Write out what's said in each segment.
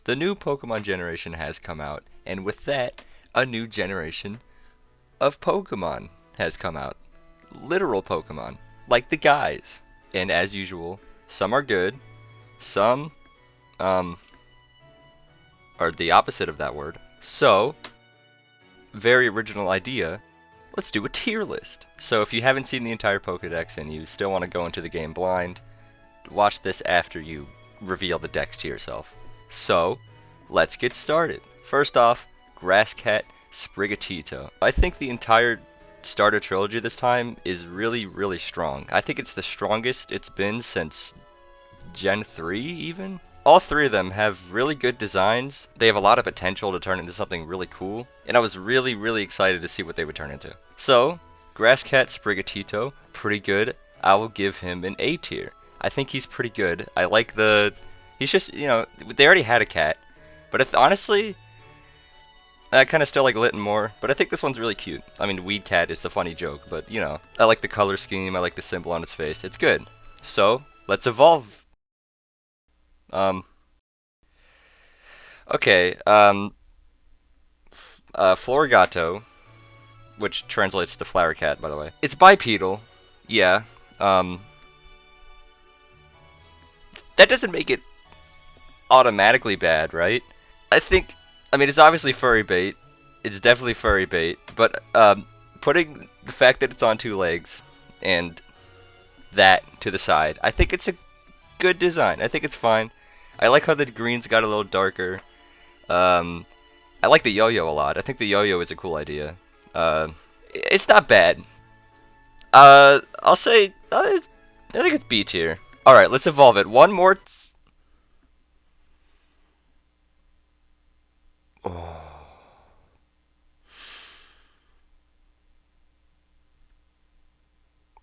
The new Pokemon generation has come out, and with that, a new generation of Pokemon has come out. Literal Pokemon, like the guys. And as usual, some are good, some um are the opposite of that word. So, very original idea. Let's do a tier list. So if you haven't seen the entire Pokedex and you still want to go into the game blind, watch this after you reveal the dex to yourself. So, let's get started. First off, Grasscat Sprigatito. I think the entire starter trilogy this time is really, really strong. I think it's the strongest it's been since Gen 3 even. All three of them have really good designs. They have a lot of potential to turn into something really cool, and I was really, really excited to see what they would turn into. So, Grasscat Sprigatito, pretty good. I will give him an A tier. I think he's pretty good. I like he's just, they already had a cat, but honestly, I kind of still like Litten more, but I think this one's really cute. I mean, Weed Cat is the funny joke, but, I like the color scheme, I like the symbol on its face. It's good. So, let's evolve. Okay, Florigato, which translates to flower cat, by the way. It's bipedal, yeah. That doesn't make it automatically bad, right? I mean, it's obviously furry bait. It's definitely furry bait, but putting the fact that it's on two legs and that to the side, I think it's a good design. I think it's fine. I like how the green's got a little darker. I like the yo-yo a lot. I think the yo-yo is a cool idea. It's not bad. I'll say, I think it's B tier. Alright, let's evolve it. One more. Oh.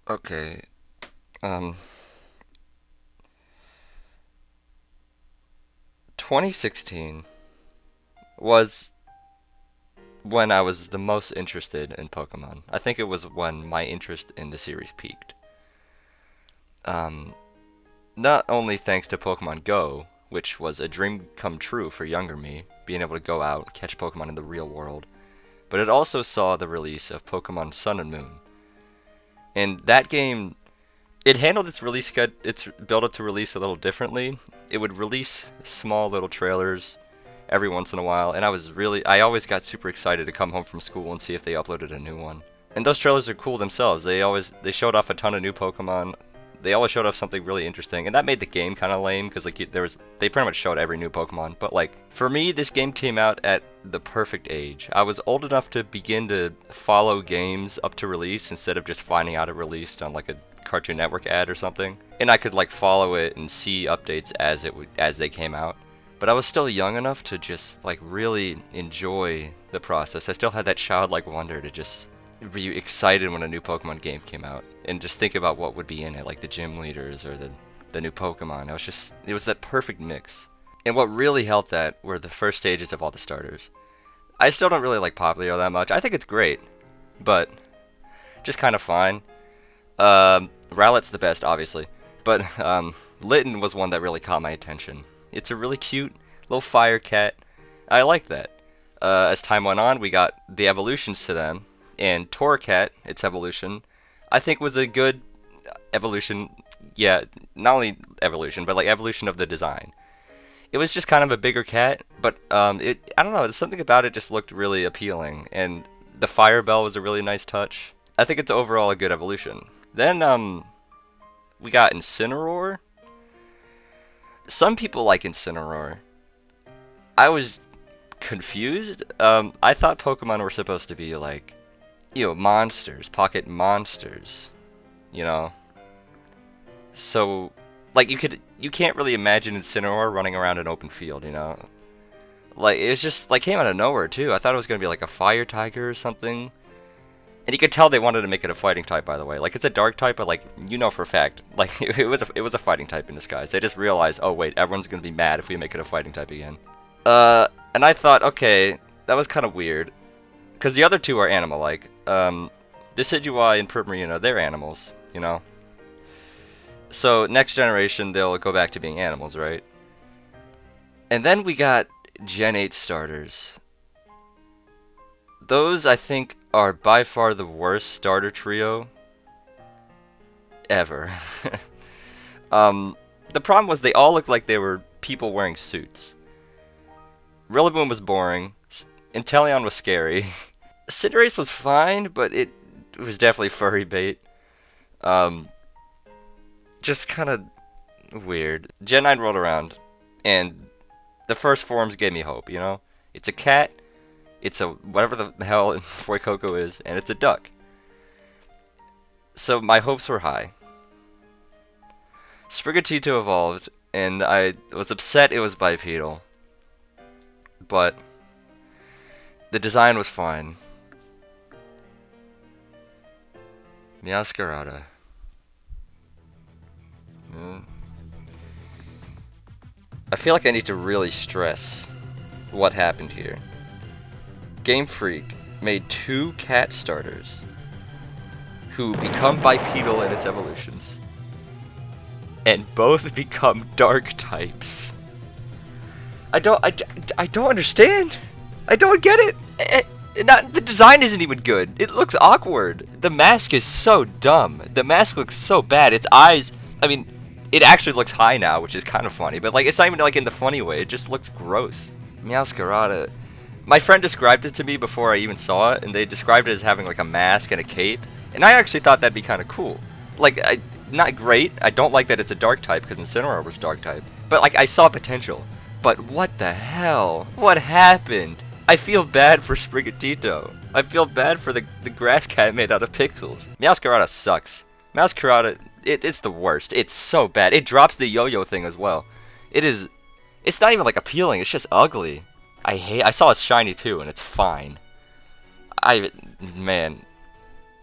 Okay. 2016 was when I was the most interested in Pokemon. I think it was when my interest in the series peaked. Not only thanks to Pokemon Go, which was a dream come true for younger me, being able to go out and catch Pokemon in the real world, but it also saw the release of Pokemon Sun and Moon. And that game, it handled its build-up to release a little differently. It would release small little trailers every once in a while, and I always got super excited to come home from school and see if they uploaded a new one. And those trailers are cool themselves. They showed off a ton of new Pokemon. They always showed off something really interesting, and that made the game kind of lame because they pretty much showed every new Pokemon. But like for me, this game came out at the perfect age. I was old enough to begin to follow games up to release instead of just finding out it released on like a Cartoon Network ad or something, and I could like follow it and see updates as they came out. But I was still young enough to just like really enjoy the process. I still had that childlike wonder to just be excited when a new Pokemon game came out and just think about what would be in it, like the gym leaders or the new Pokemon. It was that perfect mix. And what really helped that were the first stages of all the starters. I still don't really like Popplio that much. I think it's great, but just kind of fine. Rowlet's the best, obviously, but Litten was one that really caught my attention. It's a really cute little fire cat. I like that. As time went on, we got the evolutions to them, and Torracat, its evolution, I think was a good evolution. Yeah, not only evolution, but like evolution of the design. It was just kind of a bigger cat, but I don't know, something about it just looked really appealing, and the fire bell was a really nice touch. I think it's overall a good evolution. Then we got Incineroar. Some people like Incineroar. I was confused. I thought Pokemon were supposed to be like, monsters, pocket monsters, So, like you can't really imagine Incineroar running around an open field, Like it was just like came out of nowhere too. I thought it was gonna be like a fire tiger or something. And you could tell they wanted to make it a fighting type, by the way. Like, it's a dark type, but, like, for a fact, like, it was a fighting type in disguise. They just realized, oh, wait, everyone's gonna be mad if we make it a fighting type again. And I thought, okay, that was kind of weird. Because the other two are animal-like. Decidueye and Primarina, they're animals, So, next generation, they'll go back to being animals, right? And then we got Gen 8 starters. Those, I think, are by far the worst starter trio ever. The problem was they all looked like they were people wearing suits. Rillaboom was boring. Inteleon was scary. Cinderace was fine, but it was definitely furry bait. Just kind of weird. Gen 9 rolled around, and the first forms gave me hope, you know? It's a cat, it's a whatever the hell Fuecoco is, and it's a duck. So my hopes were high. Sprigatito evolved, and I was upset it was bipedal. But the design was fine. Meowscarada. I feel like I need to really stress what happened here. Game Freak made 2 cat starters who become bipedal in its evolutions, and both become dark types. I don't understand. I don't get it. The design isn't even good. It looks awkward. The mask is so dumb. The mask looks so bad. Its eyes, I mean, it actually looks high now, which is kind of funny, but like it's not even like in the funny way. It just looks gross. Meowscarada. My friend described it to me before I even saw it, and they described it as having like a mask and a cape, and I actually thought that'd be kind of cool. Like, not great. I don't like that it's a dark type because Incineroar was dark type, but like I saw potential. But what the hell? What happened? I feel bad for Sprigatito. I feel bad for the grass cat made out of pixels. Meowscarada sucks. Meowscarada, it's the worst. It's so bad. It drops the yo-yo thing as well. It's not even like appealing. It's just ugly. I saw it's shiny too, and it's fine. Man,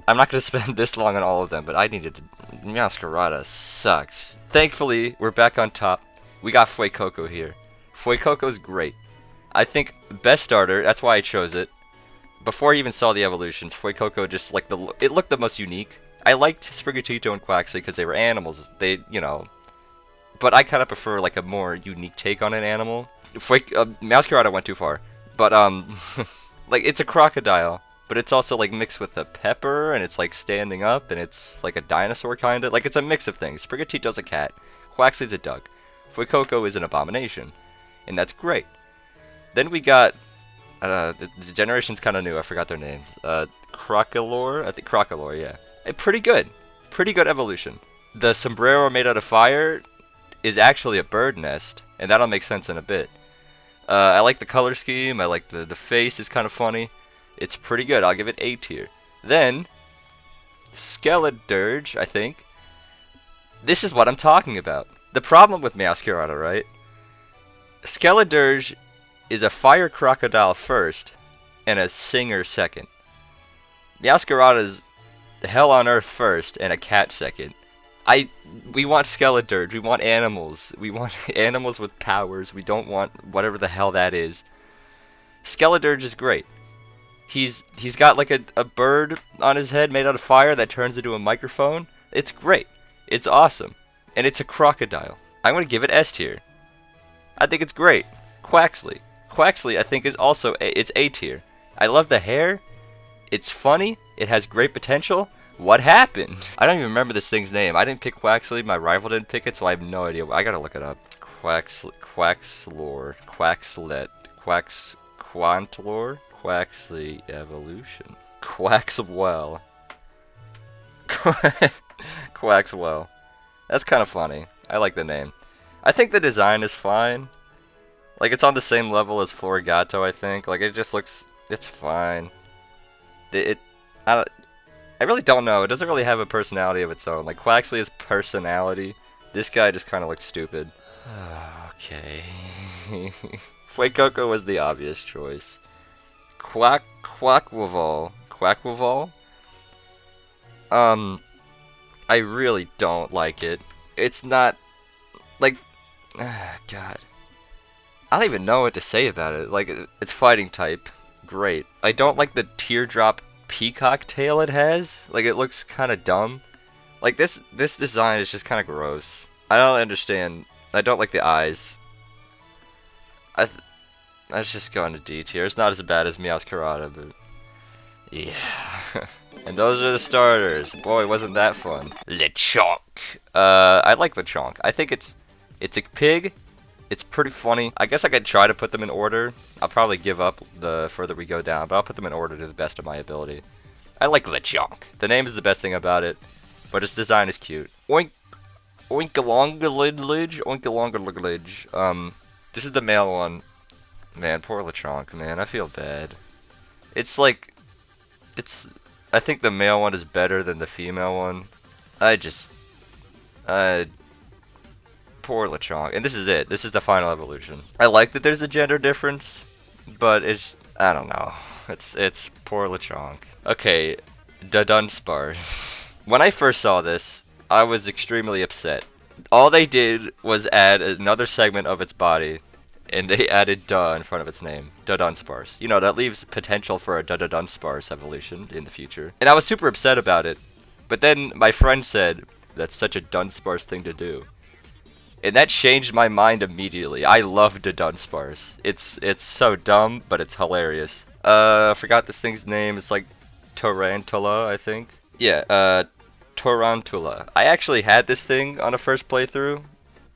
I'm not gonna spend this long on all of them, but I needed to. Meowscarada sucks. Thankfully, we're back on top. We got Fuecoco here. Fuecoco's great. I think best starter, that's why I chose it. Before I even saw the evolutions, Fuecoco just like it looked the most unique. I liked Sprigatito and Quaxly because they were animals. They, you know, but I kind of prefer like a more unique take on an animal. Meowscarada went too far, but like it's a crocodile, but it's also like mixed with a pepper, and it's like standing up, and it's like a dinosaur kind of. Like it's a mix of things. Sprigatito's a cat, Quaxly's a duck, Fuecoco is an abomination, and that's great. Then we got, the generation's kind of new, I forgot their names. Crocolore? I think Crocolore, yeah. Pretty good evolution. The sombrero made out of fire is actually a bird nest, and that'll make sense in a bit. I like the color scheme, I like the face is kind of funny. It's pretty good, I'll give it A tier. Then, Skeledirge, I think. This is what I'm talking about. The problem with Meowscarada, right? Skeledirge is a fire crocodile first, and a singer second. Meowscarada's hell on earth first, and a cat second. We want Skeledirge, we want animals. We want animals with powers, we don't want whatever the hell that is. Skeledirge is great. He's got like a bird on his head made out of fire that turns into a microphone. It's great. It's awesome. And it's a crocodile. I'm gonna give it S tier. I think it's great. Quaxly. Quaxly, I think, is also it's A tier. I love the hair. It's funny. It has great potential. What happened? I don't even remember this thing's name. I didn't pick Quaxly. My rival didn't pick it, so I have no idea. I gotta look it up. Quaxlore. Quaxlet. Quantlore. Quaxly evolution. Quaxwell. Quaxwell. That's kind of funny. I like the name. I think the design is fine. Like, it's on the same level as Florigato, I think. Like, it just looks... It's fine. I really don't know. It doesn't really have a personality of its own. Like, Quaxly has personality. This guy just kind of looks stupid. Okay. Fuecoco was the obvious choice. Quackwaval. Quackwaval? I really don't like it. It's not... Like... God. I don't even know what to say about it. Like, it's fighting type. Great. I don't like the teardrop peacock tail it has. Like, it looks kind of dumb. Like, this design is just kind of gross. I don't understand. I don't like the eyes. Let's just go into D tier. It's not as bad as Meowscarada, but yeah. And those are the starters. Boy, wasn't that fun. Lechonk. I like Lechonk. I think it's a pig. It's pretty funny. I guess I could try to put them in order. I'll probably give up the further we go down, but I'll put them in order to the best of my ability. I like Lechonk. The name is the best thing about it, but its design is cute. Oink, oinkalongalidlidge, oinkalongalidlidge. This is the male one. Man, poor Lechonk, man. I feel bad. It's like, I think the male one is better than the female one. Poor Lechonk. And this is it. This is the final evolution. I like that there's a gender difference, but I don't know. It's poor Lechonk. Okay, Dunsparce. When I first saw this, I was extremely upset. All they did was add another segment of its body, and they added duh in front of its name. Dunsparce. You know, that leaves potential for a Dunsparce evolution in the future. And I was super upset about it. But then my friend said, that's such a Dunsparce thing to do. And that changed my mind immediately. I love Dunsparce. It's so dumb, but it's hilarious. I forgot this thing's name. It's like Tarantula, I think. Yeah, Tarantula. I actually had this thing on a first playthrough.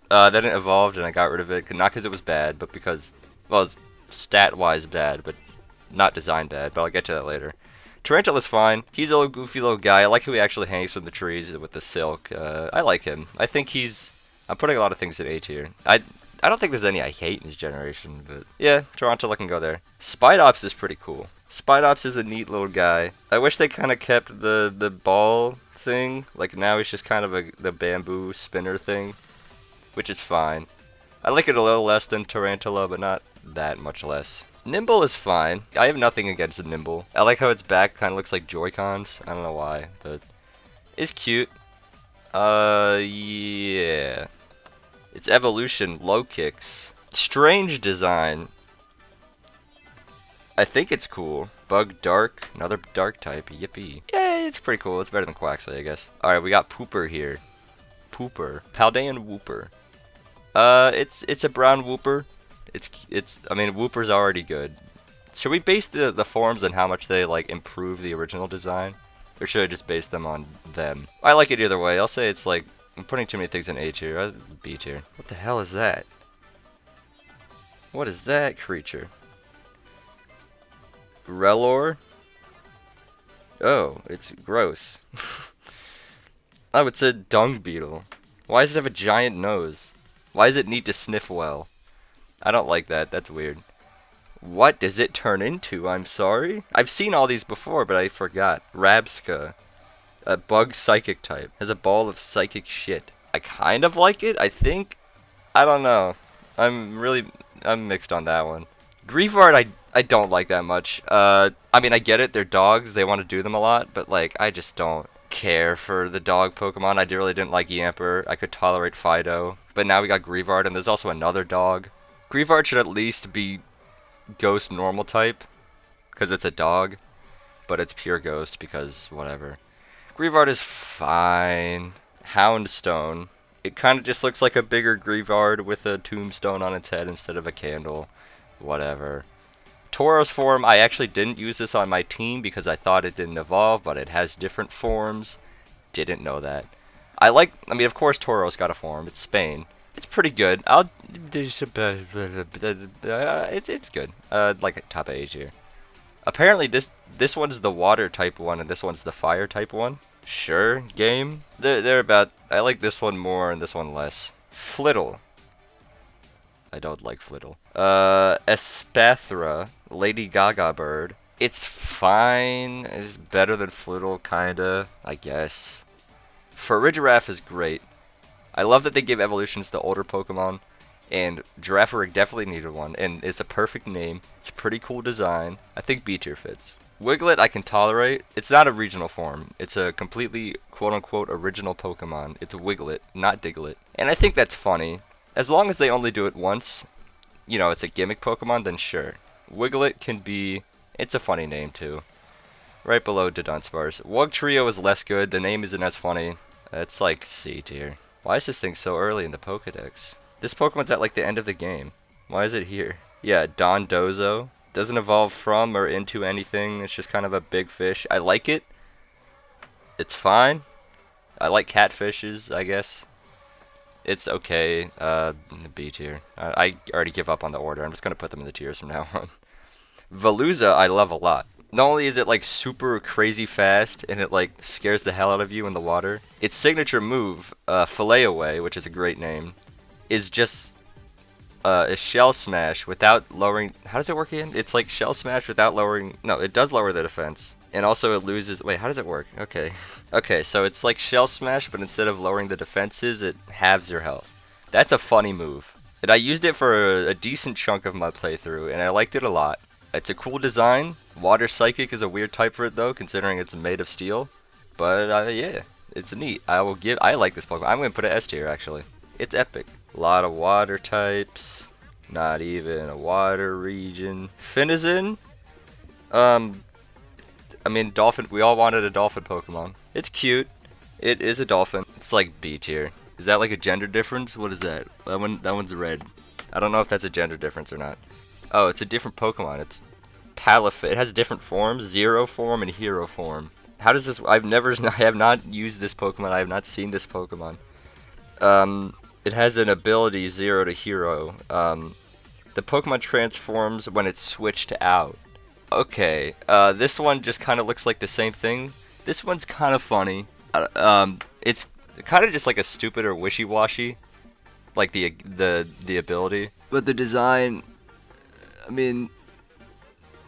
Then it evolved and I got rid of it. Not because it was bad, but because, well, it's stat-wise bad, but not design bad. But I'll get to that later. Tarantula's fine. He's a little goofy little guy. I like how he actually hangs from the trees with the silk. I like him. I think I'm putting a lot of things in A tier. I don't think there's any I hate in this generation, but yeah, Tarantula can go there. Spidops is pretty cool. Spidops is a neat little guy. I wish they kind of kept the ball thing. Like now he's just kind of the bamboo spinner thing, which is fine. I like it a little less than Tarantula, but not that much less. Nimble is fine. I have nothing against Nimble. I like how its back kind of looks like Joy-Cons. I don't know why, but it's cute. Yeah. Its evolution, low kicks. Strange design. I think it's cool. Bug Dark, another dark type, yippee. Yeah, it's pretty cool. It's better than Quaxley, I guess. Alright, we got Pooper here. Pooper. Paldean Wooper. It's a brown Wooper. I mean, Wooper's already good. Should we base the forms on how much they, like, improve the original design? Or should I just base them on them? I like it either way. I'll say it's like, I'm putting too many things in A tier. B tier. What the hell is that? What is that creature? Relor? Oh, it's gross. Oh, it's a dung beetle. Why does it have a giant nose? Why does it need to sniff well? I don't like that. That's weird. What does it turn into? I'm sorry? I've seen all these before, but I forgot. Rabska. A bug psychic type. Has a ball of psychic shit. I kind of like it, I think. I don't know. I'm mixed on that one. Grievard, I don't like that much. I mean, I get it. They're dogs. They want to do them a lot. But, like, I just don't care for the dog Pokemon. I really didn't like Yamper. I could tolerate Fido. But now we got Grievard, and there's also another dog. Grievard should at least be Ghost normal type. Because it's a dog. But it's pure Ghost because whatever. Grievard is fine. Houndstone. It kind of just looks like a bigger Grievard with a tombstone on its head instead of a candle. Whatever. Tauros form, I actually didn't use this on my team because I thought it didn't evolve, but it has different forms. Didn't know that. I mean, of course Tauros got a form. It's Spain. It's pretty good. It's good. Like top A tier. Apparently this one's the water type one and this one's the fire type one. Sure, game. They're about, I like this one more and this one less. Flittle. I don't like Flittle. Espathra, Lady Gaga bird. It's fine. It's better than Flittle, kinda, I guess. Farigiraf is great. I love that they give evolutions to older Pokemon. And Girafarig definitely needed one, and it's a perfect name. It's a pretty cool design. I think B tier fits. Wiglet I can tolerate. It's not a regional form. It's a completely quote-unquote original Pokemon. It's Wiglet, not Diglett. And I think that's funny. As long as they only do it once, you know, it's a gimmick Pokemon, then sure. Wiglet can be, it's a funny name too. Right below Dunsparce. Wugtrio is less good. The name isn't as funny. It's like C tier. Why is this thing so early in the Pokedex? This Pokemon's at like the end of the game. Why is it here? Yeah, Dondozo. Doesn't evolve from or into anything. It's just kind of a big fish. I like it. It's fine. I like catfishes, I guess. It's okay. B tier. I already give up on the order. I'm just gonna put them in the tiers from now on. Veluza, I love a lot. Not only is it like super crazy fast and it like scares the hell out of you in the water, its signature move, Fillet Away, which is a great name, is just a shell smash without lowering. How does it work again? It's like shell smash without lowering. No, it does lower the defense. And also it loses. Wait, how does it work? Okay. Okay, so it's like shell smash, but instead of lowering the defenses, it halves your health. That's a funny move. And I used it for a decent chunk of my playthrough, and I liked it a lot. It's a cool design. Water Psychic is a weird type for it though, considering it's made of steel. But yeah, it's neat. I like this Pokemon. I'm gonna put it S tier actually. It's epic. A lot of water types. Not even a water region. Finneon. I mean, dolphin. We all wanted a dolphin Pokemon. It's cute. It is a dolphin. It's like B tier. Is that like a gender difference? What is that? That one's red. I don't know if that's a gender difference or not. Oh, it's a different Pokemon. It's Palafit. It has different forms: Zero form and Hero form. How does this? I have not used this Pokemon. I have not seen this Pokemon. It has an ability 0 to Hero. The Pokemon transforms when it's switched out. Okay, this one just kind of looks like the same thing. This one's kind of funny. It's kind of just like a stupid or wishy-washy, like the ability. But the design, I mean,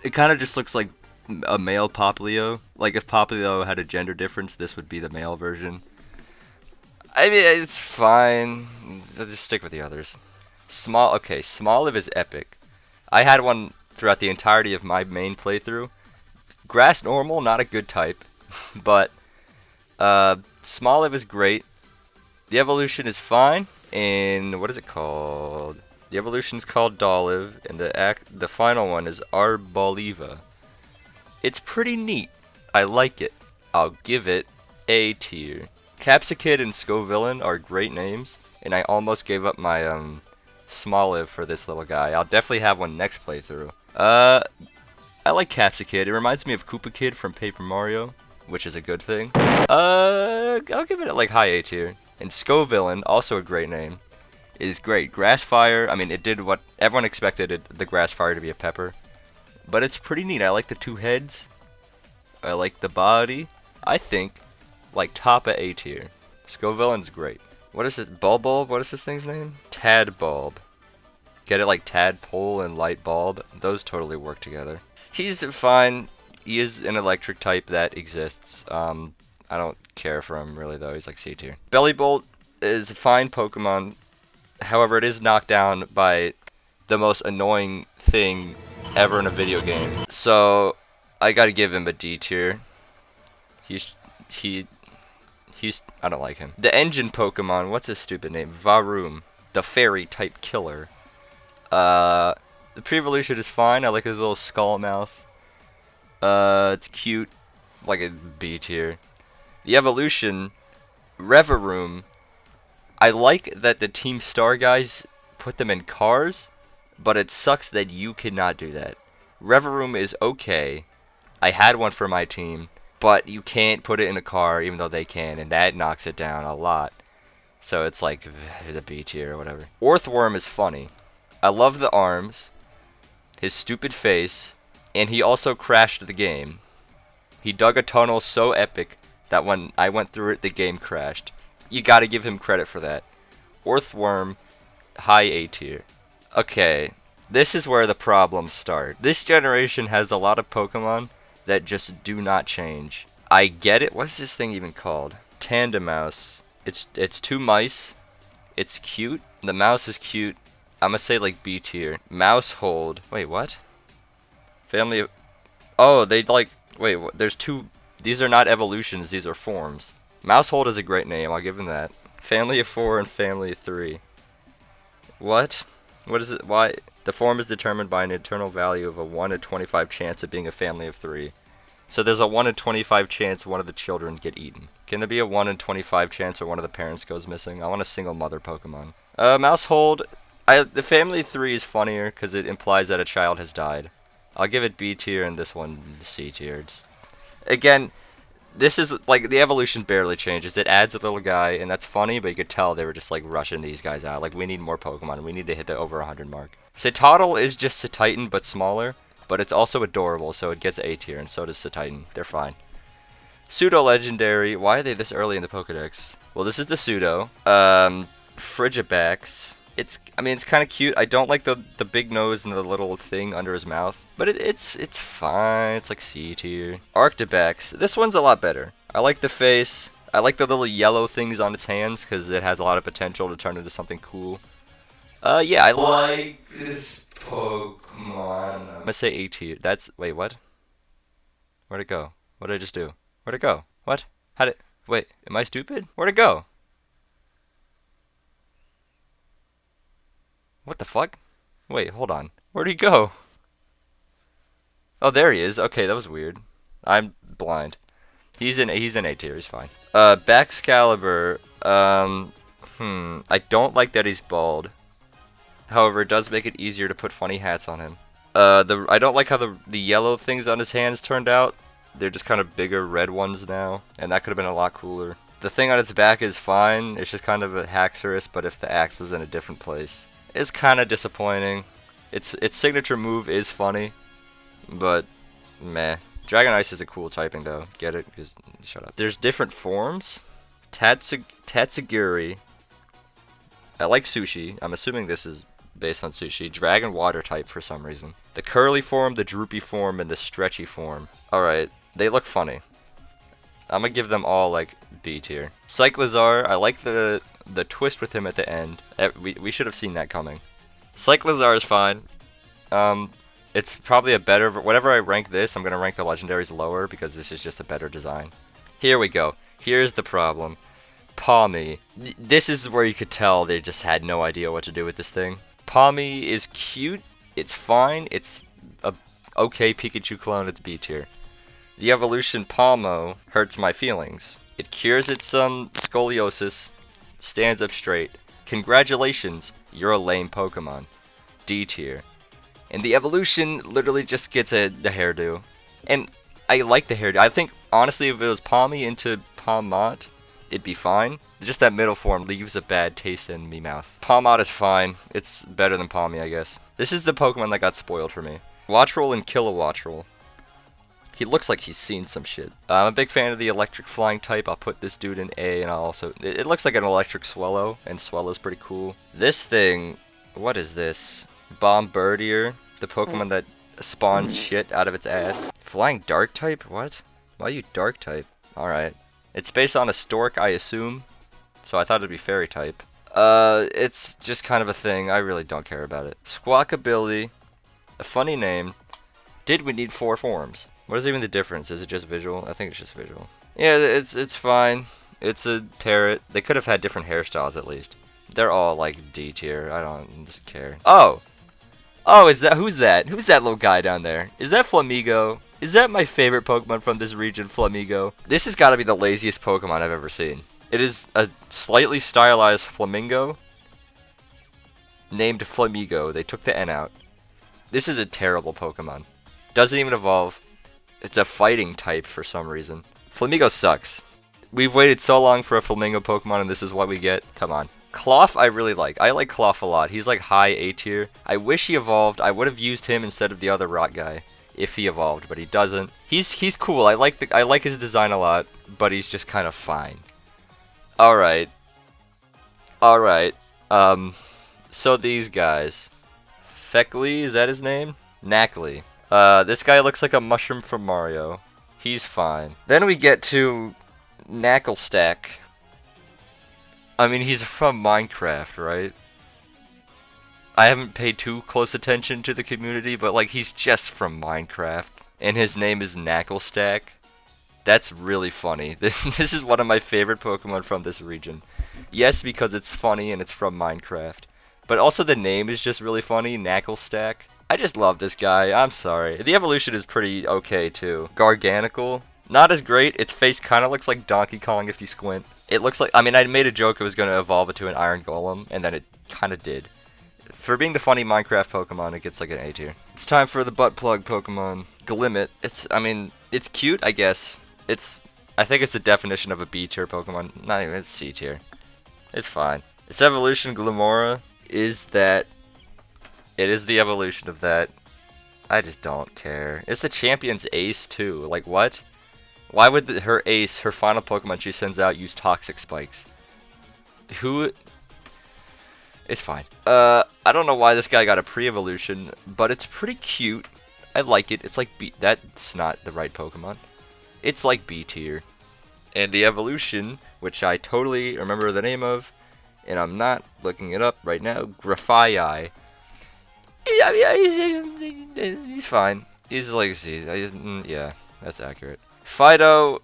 it kind of just looks like a male Popplio. Like if Popplio had a gender difference, this would be the male version. I mean, it's fine. I'll just stick with the others. Okay, Smoliv is epic. I had one throughout the entirety of my main playthrough. Grass normal, not a good type, but Smoliv is great. The evolution is fine, and what is it called? The evolution's called Dolive, and the final one is Arboliva. It's pretty neat. I like it. I'll give it A tier. Capsicid and Scovillain are great names, and I almost gave up my Smoliv for this little guy. I'll definitely have one next playthrough. I like Capsicid. It reminds me of Koopa Kid from Paper Mario, which is a good thing. I'll give it like high A tier. And Scovillain, also a great name, is great. Grassfire, I mean, it did what everyone expected the Grassfire to be a pepper. But it's pretty neat. I like the two heads. I like the body. I think, like, top of A tier. Scovillain's great. What is it? Bulb? What is this thing's name? Tadbulb. Get it like Tadpole and Light Bulb? Those totally work together. He's fine. He is an electric type that exists. I don't care for him really though. He's like C tier. Bellibolt is a fine Pokemon. However, it is knocked down by the most annoying thing ever in a video game. So I gotta give him a D tier. He's I don't like him. The engine Pokemon, what's his stupid name? Varoom, the fairy type killer. The pre-evolution is fine. I like his little skull mouth. It's cute, like a B tier. The evolution, Reveroom. I like that the Team Star guys put them in cars, but it sucks that you cannot do that. Reveroom is okay. I had one for my team, but you can't put it in a car even though they can, and that knocks it down a lot. So it's like the B tier or whatever. Orthworm is funny. I love the arms, his stupid face, and he also crashed the game. He dug a tunnel so epic that when I went through it, the game crashed. You gotta give him credit for that. Orthworm, high A tier. Okay, this is where the problems start. This generation has a lot of Pokemon that just do not change. I get it. What's this thing even called? Tandemouse. It's two mice. It's cute. The mouse is cute. I'm gonna say like B tier. Mousehold. Wait, what? Family of... Oh, they like... Wait, there's two... These are not evolutions, these are forms. Mousehold is a great name, I'll give him that. Family of 4 and Family of 3. What? What is it? Why? The form is determined by an internal value of a 1 in 25 chance of being a family of 3. So there's a 1 in 25 chance one of the children get eaten. Can there be a 1 in 25 chance or one of the parents goes missing? I want a single mother Pokemon. Mousehold, The family 3 is funnier because it implies that a child has died. I'll give it B tier and this one C tier. Again, this is like the evolution barely changes. It adds a little guy, and that's funny, but you could tell they were just like rushing these guys out. Like, we need more Pokemon. We need to hit the over 100 mark. Citoddle is just Cetitan, but smaller, but it's also adorable, so it gets A tier, and so does Cetitan. They're fine. Pseudo legendary. Why are they this early in the Pokedex? Well, this is the pseudo. Frigibax. I mean, it's kind of cute. I don't like the big nose and the little thing under his mouth, but it's fine. It's like C tier. Arctibax. This one's a lot better. I like the face. I like the little yellow things on its hands because it has a lot of potential to turn into something cool. Yeah, I like this Pokemon. I'm gonna say A tier. Wait, what? Where'd it go? What did I just do? Where'd it go? What? Wait, am I stupid? Where'd it go? What the fuck? Wait, hold on. Where'd he go? Oh, there he is. Okay, that was weird. I'm blind. He's in A tier. He's fine. Baxcalibur. I don't like that he's bald. However, it does make it easier to put funny hats on him. I don't like how the yellow things on his hands turned out. They're just kind of bigger red ones now, and that could have been a lot cooler. The thing on its back is fine. It's just kind of a Haxorus, but if the axe was in a different place. It's kind of disappointing. Its signature move is funny, but meh. Dragon Ice is a cool typing though. Get it? Just shut up. There's different forms. Tatsugiri. I like Sushi. I'm assuming this is based on Sushi. Dragon Water type for some reason. The curly form, the droopy form, and the stretchy form. Alright, they look funny. I'm gonna give them all like B tier. Cyclizar, I like the twist with him at the end. We should have seen that coming. Cyclizar is fine. It's probably a better... Whatever I rank this, I'm going to rank the legendaries lower because this is just a better design. Here we go. Here's the problem. Pawmi. This is where you could tell they just had no idea what to do with this thing. Pawmi is cute. It's fine. It's a okay Pikachu clone. It's B tier. The evolution Palmo hurts my feelings. It cures its scoliosis. Stands up straight. Congratulations, you're a lame Pokemon. D tier. And the evolution literally just gets the hairdo. And I like the hairdo. I think, honestly, if it was Pawmi into Pawmot, it'd be fine. Just that middle form leaves a bad taste in me mouth. Pawmot is fine. It's better than Pawmi, I guess. This is the Pokemon that got spoiled for me. Wattrel and Kilowattrel. He looks like he's seen some shit. I'm a big fan of the electric flying type. I'll put this dude in A, and I'll also... It looks like an electric Swellow, and Swellow's pretty cool. This thing... What is this? Bombirdier. The Pokemon that spawns shit out of its ass. Flying Dark type? What? Why are you Dark type? Alright. It's based on a Stork, I assume. So I thought it'd be Fairy type. It's just kind of a thing. I really don't care about it. Squawkabilly. A funny name. Did we need 4 forms? What is even the difference? Is it just visual? I think it's just visual. Yeah, it's fine. It's a parrot. They could have had different hairstyles at least. They're all like D tier. I don't just care. Oh! Oh, who's that? Who's that little guy down there? Is that Flamigo? Is that my favorite Pokemon from this region, Flamigo? This has got to be the laziest Pokemon I've ever seen. It is a slightly stylized Flamingo named Flamigo. They took the N out. This is a terrible Pokemon. Doesn't even evolve. It's a fighting type for some reason. Flamigo sucks. We've waited so long for a Flamingo Pokemon and this is what we get. Come on. Cloth I really like. I like Cloth a lot. He's like high A tier. I wish he evolved. I would have used him instead of the other rock guy if he evolved, but he doesn't. He's cool. I like his design a lot, but he's just kind of fine. Alright. Alright. So these guys. Feckley, is that his name? Knackley. This guy looks like a mushroom from Mario. He's fine. Then we get to Knacklestack. I mean, he's from Minecraft, right? I haven't paid too close attention to the community, but like, he's just from Minecraft. And his name is Knacklestack. That's really funny. This is one of my favorite Pokemon from this region. Yes, because it's funny and it's from Minecraft. But also the name is just really funny, Knacklestack. I just love this guy, I'm sorry. The evolution is pretty okay too. Garganical, not as great. Its face kind of looks like Donkey Kong if you squint. It looks like, I mean, I made a joke it was going to evolve into an Iron Golem, and then it kind of did. For being the funny Minecraft Pokemon, it gets like an A tier. It's time for the butt plug Pokemon. Glimmet. I mean, it's cute, I guess. I think it's the definition of a B tier Pokemon. Not even, it's C tier. It's fine. Its evolution, Glimora, is that. It is the evolution of that. I just don't care. It's the champion's ace, too. Like, what? Why would her ace, her final Pokemon she sends out, use Toxic Spikes? Who? It's fine. I don't know why this guy got a pre-evolution, but it's pretty cute. I like it. It's like B. That's not the right Pokemon. It's like B tier. And the evolution, which I totally remember the name of, and I'm not looking it up right now, Grafaiai. Yeah, he's fine. He's like C. Yeah, that's accurate. Fido,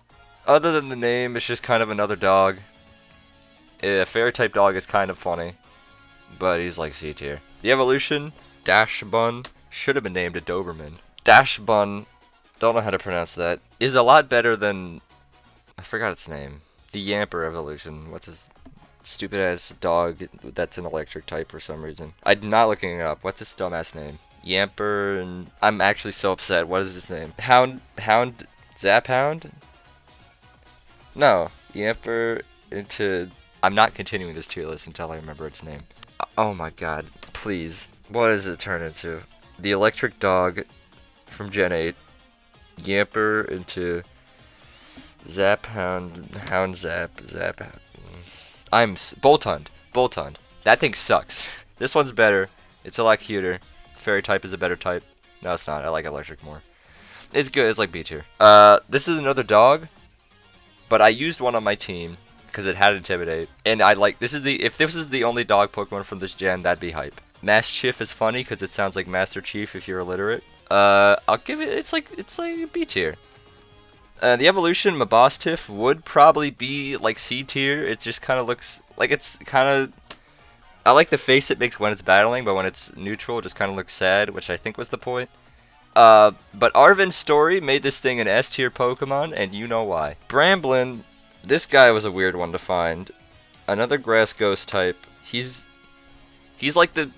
other than the name, it's just kind of another dog. A fairy type dog is kind of funny, but he's like C tier. The evolution, Dashbun, should have been named a Doberman. Dashbun, don't know how to pronounce that, is a lot better than, I forgot its name. The Yamper evolution. What's his stupid ass dog that's an electric type for some reason? I'm not looking it up. What's his dumbass name? Yamper, and I'm actually so upset. What is his name? Zaphound? No, Yamper into. I'm not continuing this tier list until I remember its name. Oh my god, please. What does it turn into? The electric dog from Gen 8. Yamper into Zaphound, Zaphound. Boltund. That thing sucks. This one's better. It's a lot cuter. Fairy type is a better type. No, it's not. I like electric more. It's good. It's like B tier. This is another dog, but I used one on my team because it had Intimidate, and I like if this is the only dog Pokemon from this gen, that'd be hype. Mastiff is funny because it sounds like Master Chief if you're illiterate. I'll give it. It's like a B tier. The evolution Mabostiff would probably be like C tier. It just kind of looks like it's kind of. I like the face it makes when it's battling, but when it's neutral, it just kind of looks sad, which I think was the point. But Arvin's story made this thing an S tier Pokemon, and you know why. Bramblin, this guy was a weird one to find. Another grass ghost type. He's like the.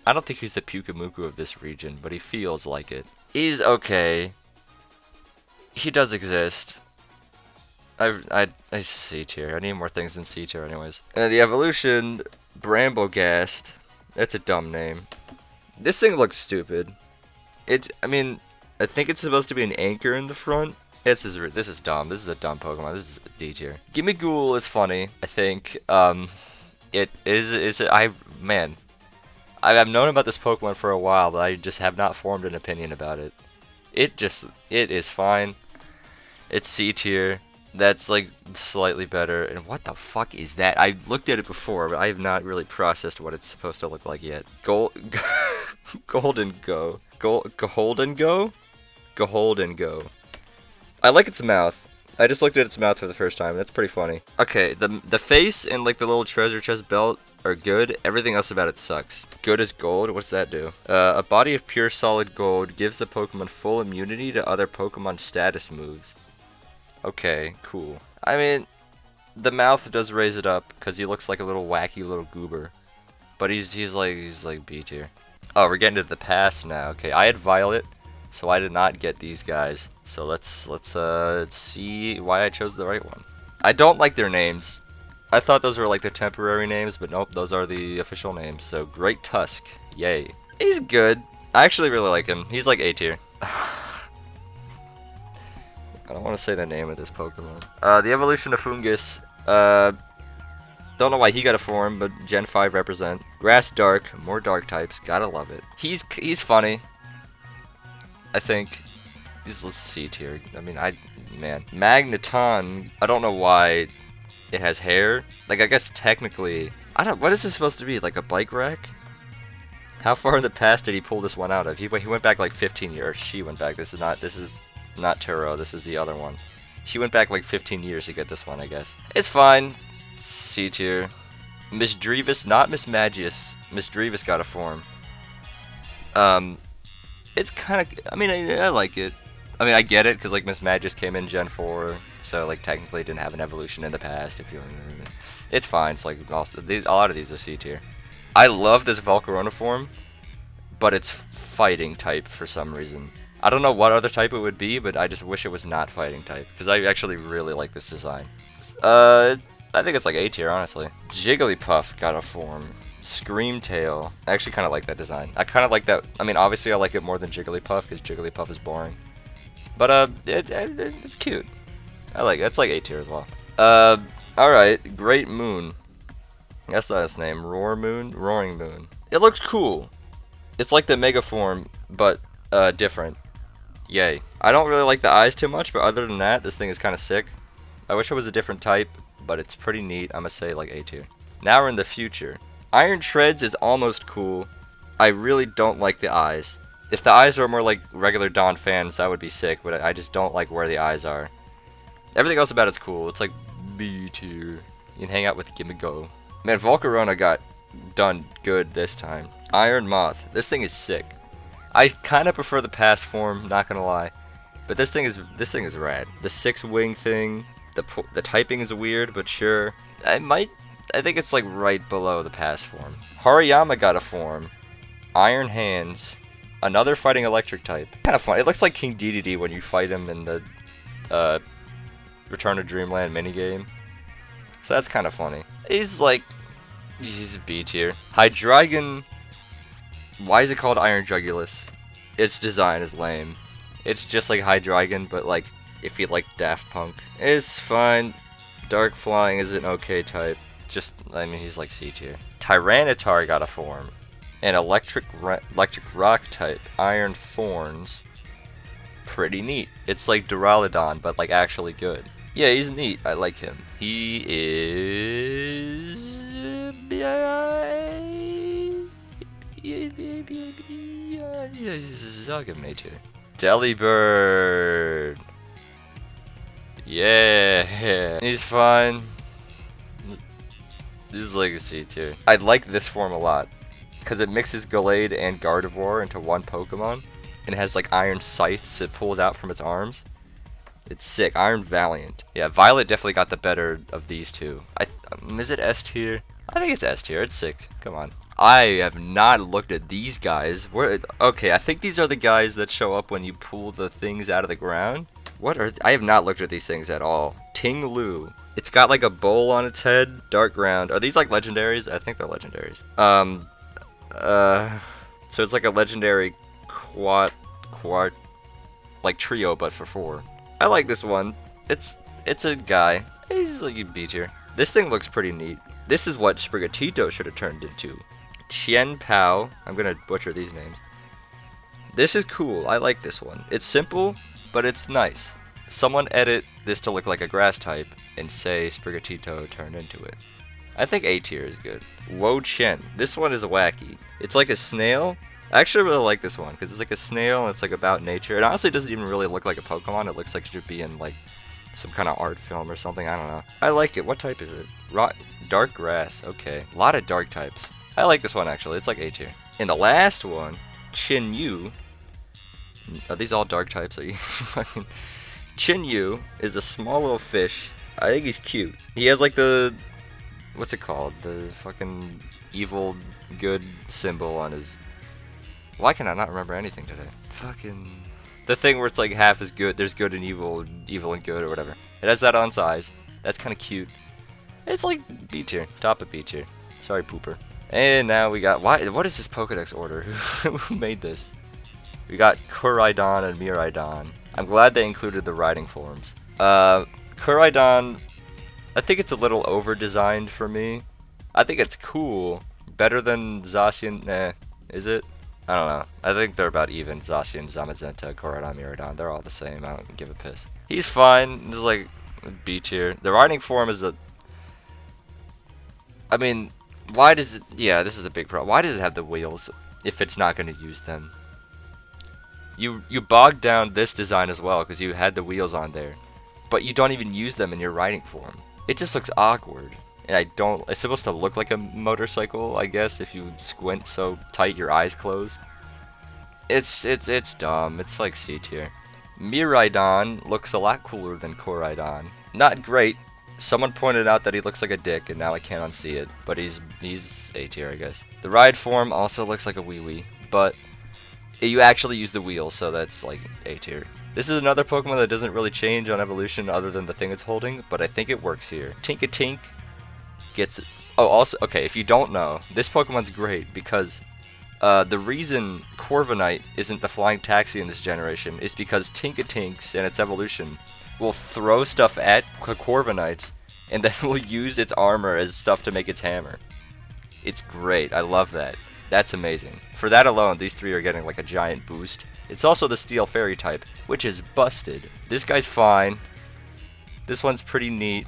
I don't think he's the Pyukumuku of this region, but he feels like it. He's okay. He does exist. I C tier. I need more things than C tier, anyways. And the evolution, Bramblegast. That's a dumb name. This thing looks stupid. I mean, I think it's supposed to be an anchor in the front. This is dumb. This is a dumb Pokemon. This is D tier. Gimmighoul is funny. I think. Man. I've known about this Pokemon for a while, but I just have not formed an opinion about it. It is fine. It's C tier. That's like slightly better. And what the fuck is that? I looked at it before, but I have not really processed what it's supposed to look like yet. Golden Go. Golden Go. I like its mouth. I just looked at its mouth for the first time. That's pretty funny. Okay, the face and like the little treasure chest belt are good. Everything else about it sucks. Good as gold. What's that do? A body of pure solid gold gives the Pokemon full immunity to other Pokemon status moves. Okay, cool. I mean, the mouth does raise it up because he looks like a little wacky little goober. But he's like B tier. Oh, we're getting to the past now. Okay, I had Violet, so I did not get these guys. So let's see why I chose the right one. I don't like their names. I thought those were like their temporary names, but nope, those are the official names. So Great Tusk, yay. He's good. I actually really like him. He's like A tier. I don't want to say the name of this Pokemon. The evolution of Fungus. Don't know why he got a form, but Gen 5 represent. Grass Dark, more dark types. Gotta love it. He's funny. I think. He's C tier. I mean, man. Magneton. I don't know why it has hair. Like, I guess technically, what is this supposed to be? Like a bike rack? How far in the past did he pull this one out of? He went back like 15 years. She went back. This is not Turo. This is the other one. She went back like 15 years to get this one, I guess. It's fine. C tier. Miss Drevis, not Miss Magius. Miss Drevis got a form. It's kind of. I mean, I like it. I mean, I get it because like Miss Magius came in Gen 4, so like technically didn't have an evolution in the past. If you remember, it's fine. It's like a lot of these are C tier. I love this Volcarona form, but it's fighting type for some reason. I don't know what other type it would be, but I just wish it was not fighting type, because I actually really like this design. I think it's like A tier, honestly. Jigglypuff got a form. Screamtail. I actually kind of like that design. I kind of like that. I mean, obviously I like it more than Jigglypuff, because Jigglypuff is boring. But, it's cute. I like it. It's like A tier as well. Alright. Great Moon. That's not its name. Roaring Moon. It looks cool. It's like the Mega form, but, different. Yay. I don't really like the eyes too much, but other than that, this thing is kind of sick. I wish it was a different type, but it's pretty neat. I'm gonna say like A tier. Now we're in the future. Iron Treads is almost cool. I really don't like the eyes. If the eyes were more like regular Dawn fans, that would be sick, but I just don't like where the eyes are. Everything else about it's cool. It's like B tier. You can hang out with Gimme Go. Man, Volcarona got done good this time. Iron Moth. This thing is sick. I kind of prefer the past form, not gonna lie. But this thing is rad. The 6-wing thing, the typing is weird, but sure. I think it's like right below the past form. Hariyama got a form. Iron Hands. Another fighting electric type. Kind of fun. It looks like King Dedede when you fight him in the Return to Dreamland minigame. So that's kind of funny. He's a B tier. Hydreigon. Why is it called Iron Jugulus? Its design is lame. It's just like Hydreigon, but like if you like Daft Punk. It's fine. Dark Flying is an okay type. I mean, he's like C tier. Tyranitar got a form. An electric rock type. Iron Thorns. Pretty neat. It's like Duraludon, but like actually good. Yeah, he's neat. I like him. He is... I'll give him A tier. Delibird. Yeah, he's fine. This is like a C tier. I like this form a lot because it mixes Gallade and Gardevoir into one Pokemon, and it has like iron scythes it pulls out from its arms. It's sick. Iron Valiant. Yeah, Violet definitely got the better of these two. Is it S tier? I think it's S tier. It's sick. Come on. I have not looked at these guys. Okay, I think these are the guys that show up when you pull the things out of the ground. I have not looked at these things at all. Ting Lu. It's got like a bowl on its head. Dark ground. Are these like legendaries? I think they're legendaries. So it's like a legendary quad, like trio, but for 4. I like this one. It's a guy. He's like a B tier. This thing looks pretty neat. This is what Sprigatito should have turned into. Chien Pao. I'm gonna butcher these names. This is cool. I like this one. It's simple, but it's nice. Someone edit this to look like a grass type and say Sprigatito turned into it. I think A tier is good. Wo Chen. This one is wacky. It's like a snail. I actually really like this one because it's like a snail and it's like about nature. It honestly doesn't even really look like a Pokemon. It looks like it should be in like some kind of art film or something. I don't know. I like it. What type is it? Dark grass. Okay. A lot of dark types. I like this one actually. It's like A tier. And the last one, Chin Yu. Are these all dark types? Are you fucking... Chin Yu is a small little fish. I think he's cute. He has like the... What's it called? The fucking evil good symbol on his... Why can I not remember anything today? Fucking... The thing where it's like half is good. There's good and evil and good or whatever. It has that on size. That's kind of cute. It's like B tier. Top of B tier. Sorry, pooper. And now we got... What is this Pokedex order? Who made this? We got Koraidon and Miraidon. I'm glad they included the riding forms. Koraidon, I think it's a little over-designed for me. I think it's cool. Better than Zacian... Nah, is it? I don't know. I think they're about even. Zacian, Zamazenta, Koraidon, Miraidon. They're all the same. I don't give a piss. He's fine. He's like B tier. The riding form is a... I mean, why does it... Yeah, this is a big problem. Why does it have the wheels if it's not going to use them? You bogged down this design as well because you had the wheels on there, but you don't even use them in your riding form. It just looks awkward, and it's supposed to look like a motorcycle, I guess, if you squint so tight your eyes close. It's dumb. It's like C tier. Miraidon looks a lot cooler than Koraidon. Not great. Someone pointed out that he looks like a dick, and now I can't unsee it. But he's A tier, I guess. The ride form also looks like a wee-wee, but you actually use the wheel, so that's like A tier. This is another Pokemon that doesn't really change on evolution other than the thing it's holding, but I think it works here. Tinkatink gets... Oh, also, okay, if you don't know, this Pokemon's great because the reason Corviknight isn't the flying taxi in this generation is because Tinkatinks and its evolution will throw stuff at Corviknights and then will use its armor as stuff to make its hammer. It's great. I love that. That's amazing. For that alone, these three are getting like a giant boost. It's also the Steel Fairy type, which is busted. This guy's fine. This one's pretty neat.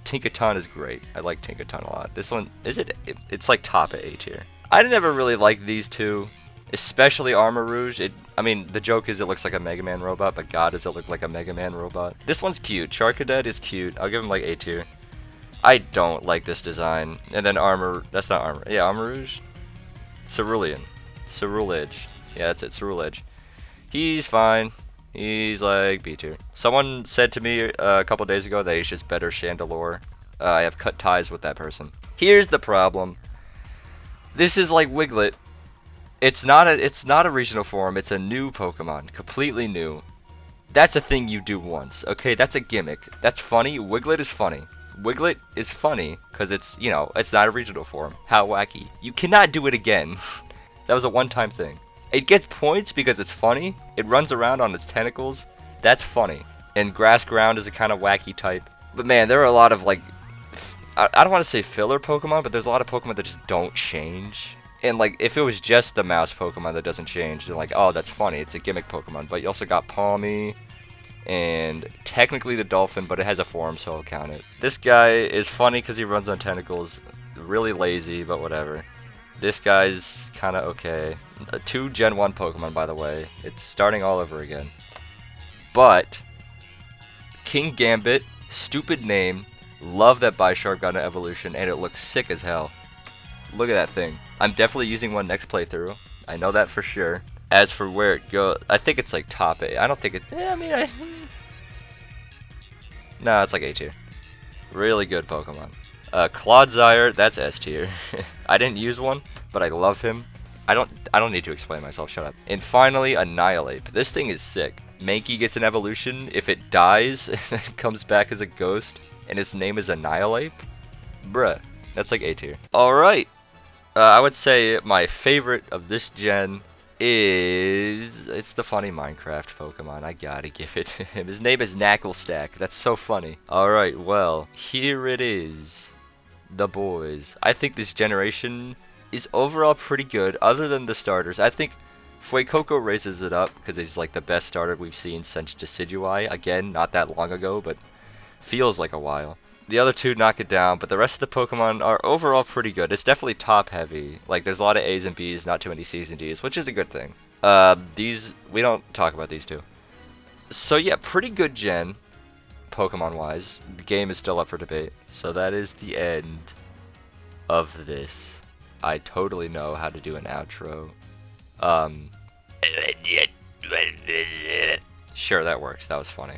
Tinkaton is great. I like Tinkaton a lot. This one, it's like top of A tier. I never really liked these two, especially Armor Rouge. I mean, the joke is it looks like a Mega Man robot, but God, does it look like a Mega Man robot. This one's cute. Charcadet is cute. I'll give him like A tier. I don't like this design. And then that's not Armor. Yeah, Armor Rouge. Cerulean. Cerulege. Yeah, that's it. Cerulege. He's fine. He's like B tier. Someone said to me a couple days ago that he's just better Chandelure. I have cut ties with that person. Here's the problem. This is like Wiglet. It's not a regional form. It's a new Pokemon, completely new. That's a thing you do once. Okay, that's a gimmick. That's funny. Wiglet is funny. Wiglet is funny because it's, you know, it's not a regional form. How wacky. You cannot do it again. That was a one-time thing. It gets points because it's funny. It runs around on its tentacles. That's funny. And Grass Ground is a kind of wacky type. But man, there are a lot of like, I don't want to say filler Pokemon, but there's a lot of Pokemon that just don't change. And like, if it was just the mouse Pokemon that doesn't change, then like, oh, that's funny. It's a gimmick Pokemon. But you also got Palmy, and technically the Dolphin, but it has a form, so I'll count it. This guy is funny because he runs on tentacles. Really lazy, but whatever. This guy's kind of okay. 2 Gen 1 Pokemon, by the way. It's starting all over again. But King Gambit, stupid name. Love that Bisharp got an evolution, and it looks sick as hell. Look at that thing. I'm definitely using one next playthrough. I know that for sure. As for where it goes, I think it's like top A. I don't think it... No, it's like A tier. Really good Pokemon. Clodsire, that's S tier. I didn't use one, but I love him. I don't need to explain myself, shut up. And finally, Annihilate. This thing is sick. Mankey gets an evolution. If it dies, it comes back as a ghost, and its name is Annihilate. Bruh, that's like A tier. Alright. I would say my favorite of this gen is... It's the funny Minecraft Pokemon. I gotta give it to him. His name is Knacklestack. That's so funny. Alright, well, here it is. The boys. I think this generation is overall pretty good, other than the starters. I think Fuecoco raises it up, because he's like the best starter we've seen since Decidueye. Again, not that long ago, but feels like a while. The other two knock it down, but the rest of the Pokemon are overall pretty good. It's definitely top heavy. Like, there's a lot of A's and B's, not too many C's and D's, which is a good thing. We don't talk about these two. So yeah, pretty good gen, Pokemon-wise. The game is still up for debate. So that is the end of this. I totally know how to do an outro. Sure, that works. That was funny.